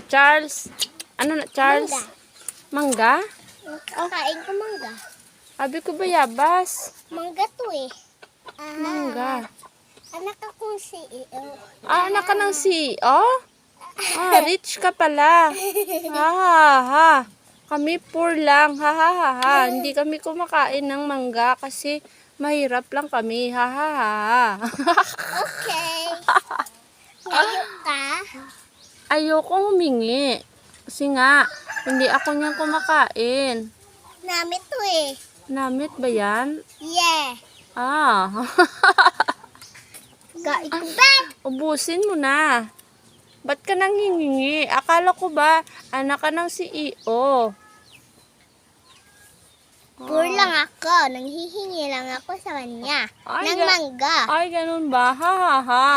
Charles. Ano na, Charles? Mangga? Kakain ko mangga. Sabi ko bayabas. Mangga to eh. Mangga. Anak akong CEO. Anak ka ng CEO? Rich ka pala. Ha, ha, ha. Kami poor lang. Ha, ha, ha, ha. Hindi kami kumakain ng mangga kasi mahirap lang kami. Ha, ha, ha. Okay. Ngayon ka? Ayokong humingi. Kasi nga, hindi ako niyang kumakain. Namit to eh. Namit ba yan? Yeah. Kain ko ba? Ubusin mo na. Ba't ka nang hihingi? Akala ko ba, anak ka ng CEO? Poor lang ako. Nanghihingi lang ako sa kanya. Ay, ng mangga. Ay, ganun ba? Ha, ha, ha.